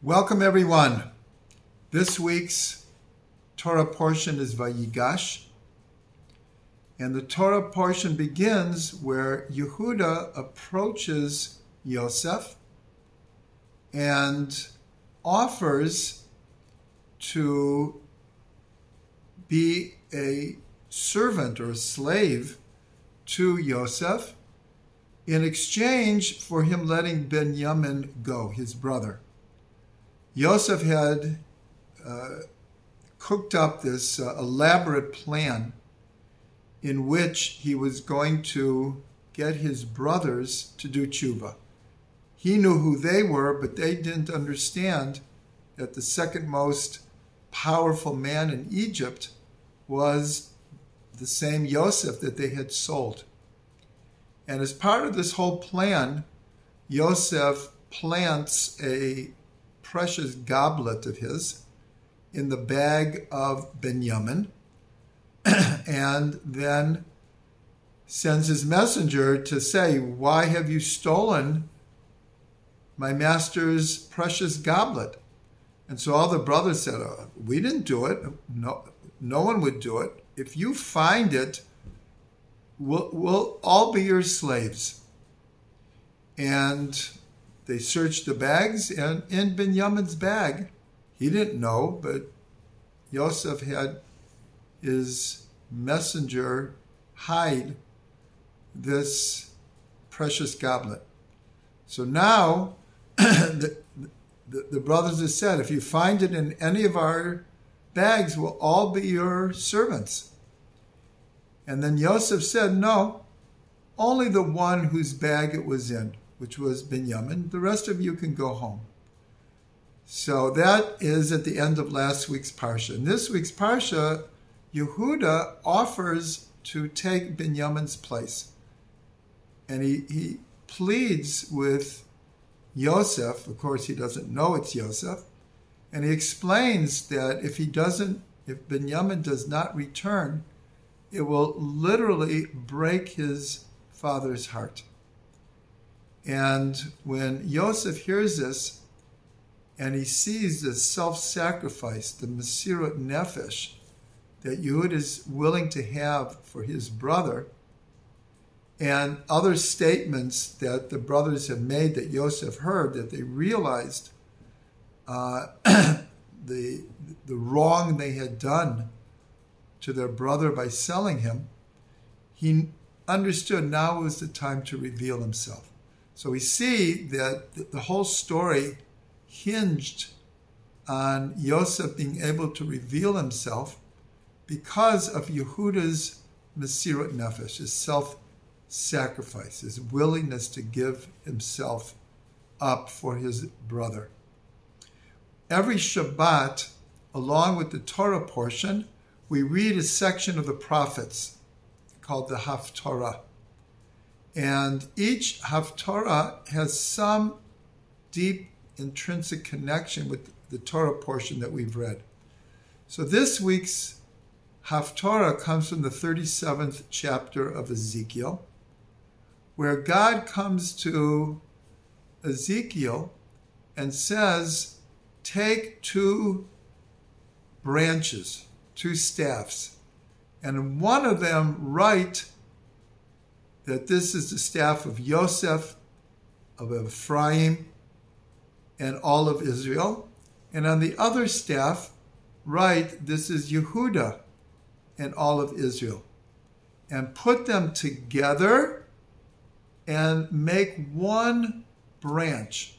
Welcome, everyone. This week's Torah portion is Vayigash, and the Torah portion begins where Yehuda approaches Yosef and offers to be a servant or a slave to Yosef in exchange for him letting Benjamin go, his brother. Yosef had cooked up this elaborate plan in which he was going to get his brothers to do tshuva. He knew who they were, but they didn't understand that the second most powerful man in Egypt was the same Yosef that they had sold. And as part of this whole plan, Yosef plants a precious goblet of his in the bag of Benjamin, and then sends his messenger to say, "Why have you stolen my master's precious goblet?" And so all the brothers said, "We didn't do it. No one would do it. If you find it, we'll all be your slaves." And they searched the bags, and in Benjamin's bag, he didn't know, but Yosef had his messenger hide this precious goblet. So now the brothers have said, if you find it in any of our bags, we'll all be your servants. And then Yosef said, no, only the one whose bag it was in, which was Benjamin. The rest of you can go home. So that is at the end of last week's Parsha. In this week's Parsha, Yehuda offers to take Benjamin's place. And he pleads with Yosef. Of course, he doesn't know it's Yosef. And he explains that if Benjamin does not return, it will literally break his father's heart. And when Yosef hears this, and he sees the self-sacrifice, the Mesirut Nefesh, that Yehuda is willing to have for his brother, and other statements that the brothers have made that Yosef heard, that they realized the wrong they had done to their brother by selling him, he understood now was the time to reveal himself. So we see that the whole story hinged on Yosef being able to reveal himself because of Yehuda's Mesirut Nefesh, his self-sacrifice, his willingness to give himself up for his brother. Every Shabbat, along with the Torah portion, we read a section of the prophets called the Haftorah. And each Haftorah has some deep intrinsic connection with the Torah portion that we've read. So this week's Haftorah comes from the 37th chapter of Ezekiel, where God comes to Ezekiel and says, take two branches, two staffs, and in one of them write that this is the staff of Yosef, of Ephraim, and all of Israel. And on the other staff, write, this is Yehuda and all of Israel. And put them together and make one branch.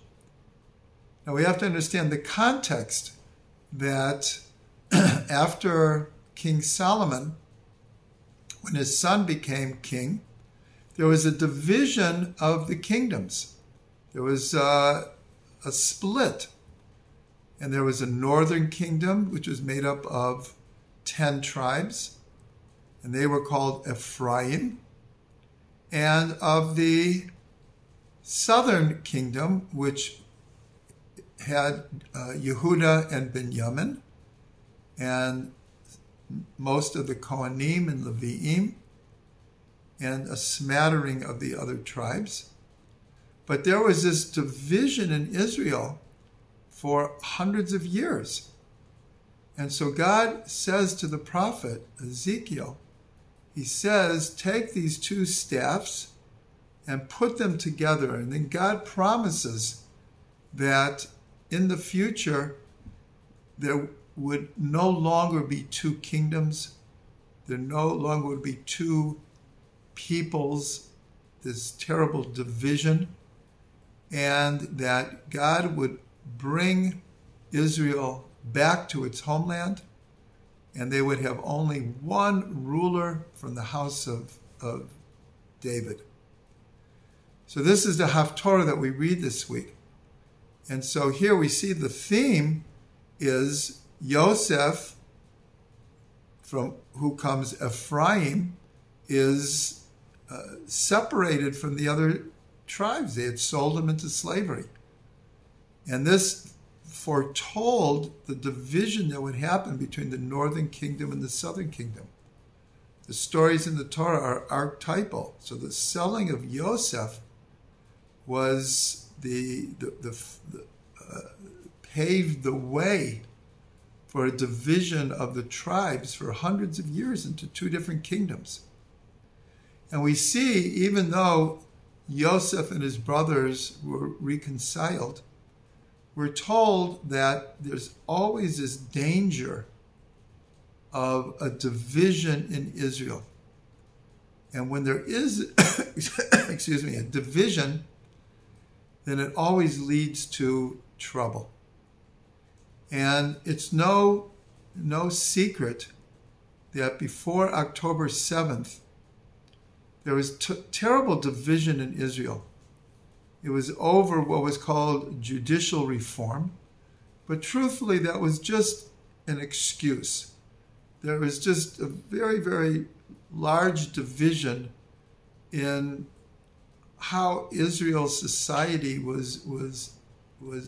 Now we have to understand the context that after King Solomon, when his son became king, there was a division of the kingdoms. There was a split. And there was a northern kingdom, which was made up of 10 tribes. And they were called Ephraim. And of the southern kingdom, which had Yehuda and Benjamin, and most of the Kohanim and Leviim, and a smattering of the other tribes. But there was this division in Israel for hundreds of years. And so God says to the prophet Ezekiel, he says, take these two staffs and put them together. And then God promises that in the future, there would no longer be two kingdoms. There no longer would be two peoples, this terrible division, and that God would bring Israel back to its homeland, and they would have only one ruler from the house of David. So this is the Haftorah that we read this week. And so here we see the theme is Yosef, from who comes Ephraim, is separated from the other tribes. They had sold him into slavery. And this foretold the division that would happen between the northern kingdom and the southern kingdom. The stories in the Torah are archetypal. So the selling of Yosef was paved the way for a division of the tribes for hundreds of years into two different kingdoms. And we see, even though Yosef and his brothers were reconciled, we're told that there's always this danger of a division in Israel. And when there is, a division, then it always leads to trouble. And it's no secret that before October 7th, there was terrible division in Israel. It was over what was called judicial reform, but truthfully, that was just an excuse. There was just a very, very large division in how Israel's society was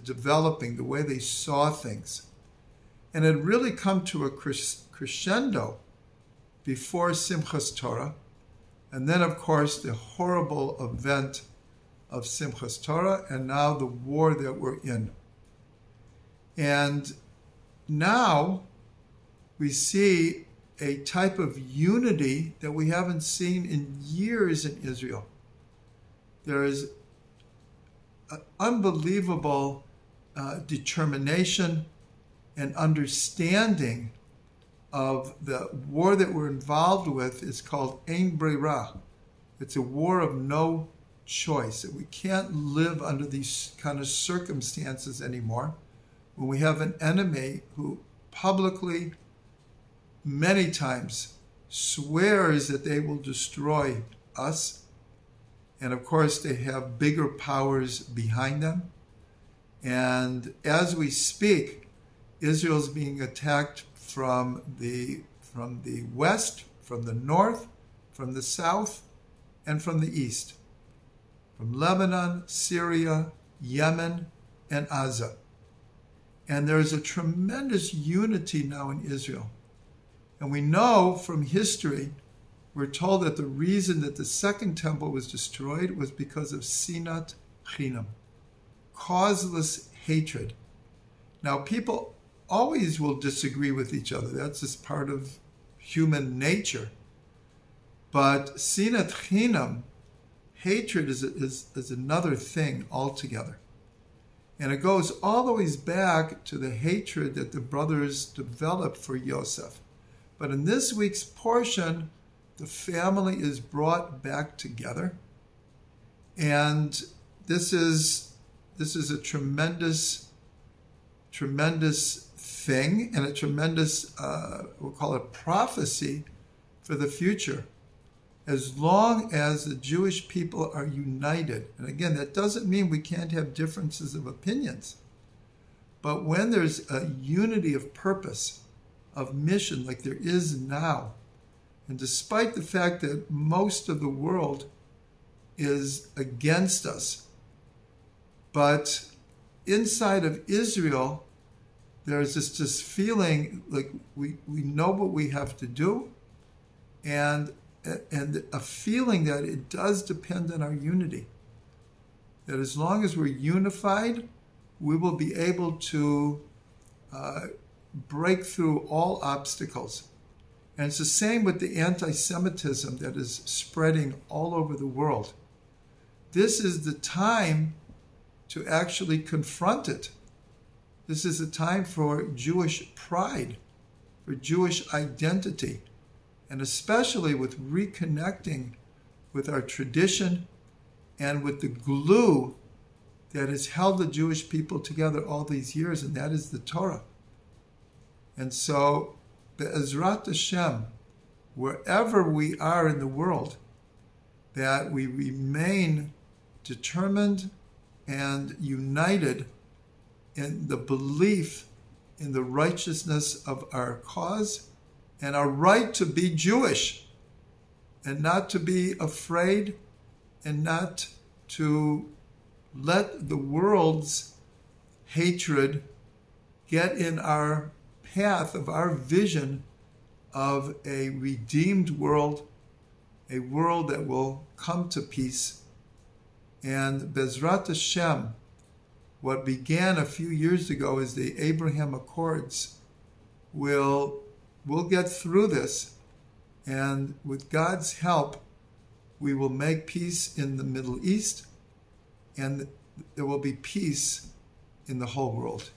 developing, the way they saw things. And it had really come to a crescendo before Simchas Torah, and then, of course, the horrible event of Simchas Torah, and now the war that we're in. And now we see a type of unity that we haven't seen in years in Israel. There is an unbelievable determination and understanding of the war that we're involved with. Is called Ein Breira. It's a war of no choice. That we can't live under these kind of circumstances anymore when we have an enemy who publicly, many times, swears that they will destroy us. And of course, they have bigger powers behind them. And as we speak, Israel's being attacked from the west, from the north, from the south, and from the east. From Lebanon, Syria, Yemen, and Gaza. And there's a tremendous unity now in Israel. And we know from history, we're told that the reason that the second temple was destroyed was because of Sinat Chinam, causeless hatred. Now, people always will disagree with each other. That's just part of human nature. But Sinat Chinam, hatred, is another thing altogether. And it goes all the way back to the hatred that the brothers developed for Yosef. But in this week's portion, the family is brought back together. And this is a tremendous thing, and a tremendous, we'll call it prophecy for the future. As long as the Jewish people are united, and again, that doesn't mean we can't have differences of opinions, but when there's a unity of purpose, of mission, like there is now, and despite the fact that most of the world is against us, but inside of Israel, there's this feeling like we know what we have to do, and a feeling that it does depend on our unity. That as long as we're unified, we will be able to break through all obstacles. And it's the same with the anti-Semitism that is spreading all over the world. This is the time to actually confront it. This is a time for Jewish pride, for Jewish identity, and especially with reconnecting with our tradition and with the glue that has held the Jewish people together all these years, and that is the Torah. And so, Be'ezrat Hashem, wherever we are in the world, that we remain determined and united in the belief in the righteousness of our cause and our right to be Jewish, and not to be afraid, and not to let the world's hatred get in our path of our vision of a redeemed world, a world that will come to peace. And Bezrat Hashem, what began a few years ago as the Abraham Accords, we'll get through this, and with God's help, we will make peace in the Middle East, and there will be peace in the whole world.